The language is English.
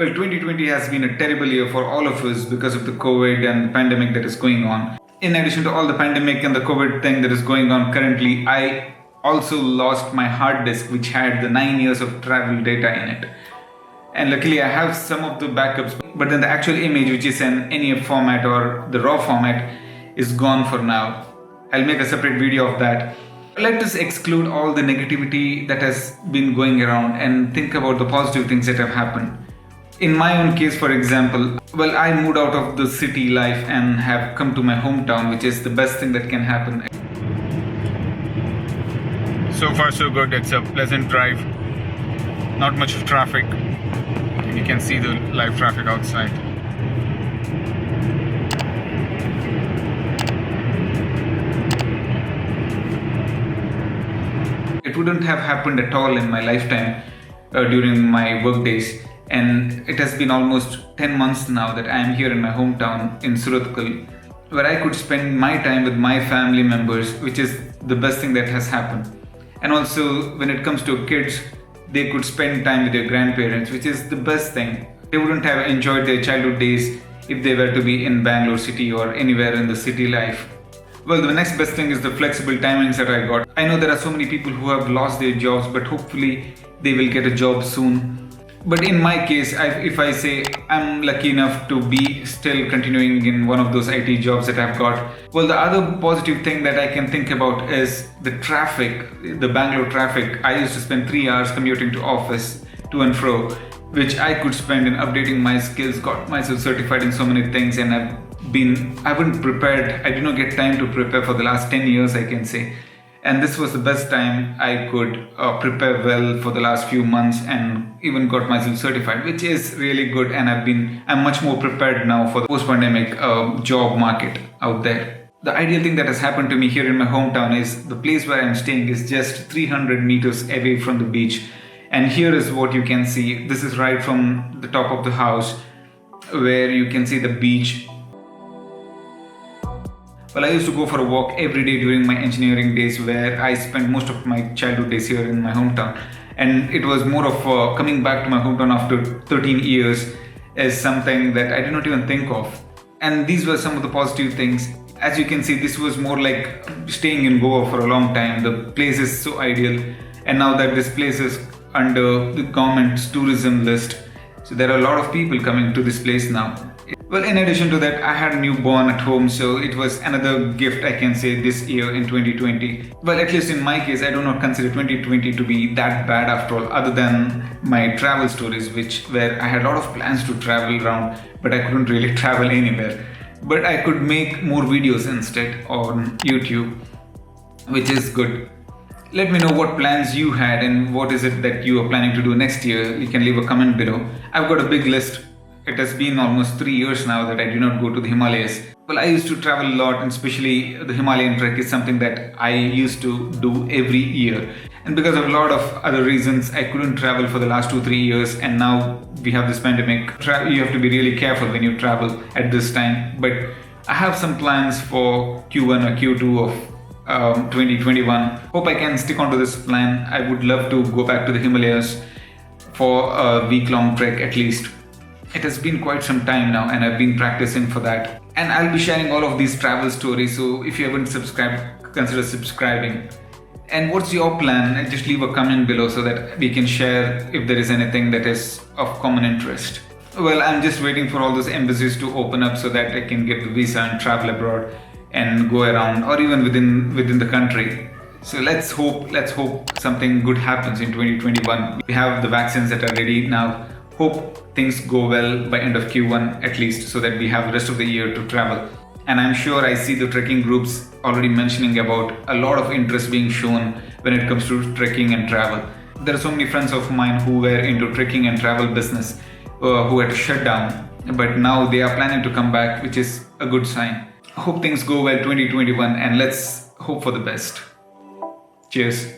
Well, 2020 has been a terrible year for all of us because of the COVID and the pandemic that is going on. In addition to all the pandemic and the COVID thing that is going on currently, I also lost my hard disk, which had the 9 years of travel data in it. And luckily I have some of the backups, but then the actual image, which is an NEF format or the RAW format, is gone for now. I'll make a separate video of that. Let us exclude all the negativity that has been going around and think about the positive things that have happened. In my own case, for example, well, I moved out of the city life and have come to my hometown, which is the best thing that can happen. So far so good. It's a pleasant drive, not much of traffic, and you can see the live traffic outside. It wouldn't have happened at all in my lifetime during my work days, and it has been almost 10 months now that I am here in my hometown in Surathkal, where I could spend my time with my family members, which is the best thing that has happened. And also when it comes to kids, they could spend time with their grandparents, which is the best thing. They wouldn't have enjoyed their childhood days if they were to be in Bangalore city or anywhere in the city life. Well, the next best thing is the flexible timings that I got. I know there are so many people who have lost their jobs, but hopefully they will get a job soon. But in my case, if I say I'm lucky enough to be still continuing in one of those IT jobs that I've got, well, the other positive thing that I can think about is the traffic, the Bangalore traffic. I used to spend 3 hours commuting to office to and fro, which I could spend in updating my skills, got myself certified in so many things, and I haven't prepared. I did not get time to prepare for the last 10 years, I can say. And this was the best time I could prepare well for the last few months, and even got myself certified, which is really good. And I'm much more prepared now for the post-pandemic job market out there. The ideal thing that has happened to me here in my hometown is the place where I'm staying is just 300 meters away from the beach. And here is what you can see. This is right from the top of the house, where you can see the beach. Well, I used to go for a walk every day during my engineering days, where I spent most of my childhood days here in my hometown. And it was more of coming back to my hometown after 13 years as something that I did not even think of. And these were some of the positive things. As you can see, this was more like staying in Goa for a long time. The place is so ideal. And now that this place is under the government's tourism list, so there are a lot of people coming to this place now. Well, in addition to that, I had a newborn at home, so it was another gift, I can say, this year in 2020. Well, at least in my case, I do not consider 2020 to be that bad after all, other than my travel stories, where I had a lot of plans to travel around, but I couldn't really travel anywhere. But I could make more videos instead on YouTube, which is good. Let me know what plans you had and what is it that you are planning to do next year. You can leave a comment below. I've got a big list. It has been almost 3 years now that I do not go to the Himalayas. Well, I used to travel a lot, and especially the Himalayan trek is something that I used to do every year. And because of a lot of other reasons, I couldn't travel for the last 2-3 years, and now we have this pandemic. You have to be really careful when you travel at this time. But I have some plans for Q1 or Q2 of 2021. Hope I can stick onto this plan. I would love to go back to the Himalayas for a week-long trek at least. It has been quite some time now, and I've been practicing for that. And I'll be sharing all of these travel stories, so if you haven't subscribed, consider subscribing. And what's your plan? Just leave a comment below so that we can share if there is anything that is of common interest. Well, I'm just waiting for all those embassies to open up so that I can get the visa and travel abroad and go around, or even within the country. So let's hope something good happens in 2021. We have the vaccines that are ready now. Hope things go well by end of Q1 at least, so that we have the rest of the year to travel. And I'm sure I see the trekking groups already mentioning about a lot of interest being shown when it comes to trekking and travel. There are so many friends of mine who were into trekking and travel business who had to shut down, but now they are planning to come back, which is a good sign. Hope things go well 2021, and let's hope for the best. Cheers.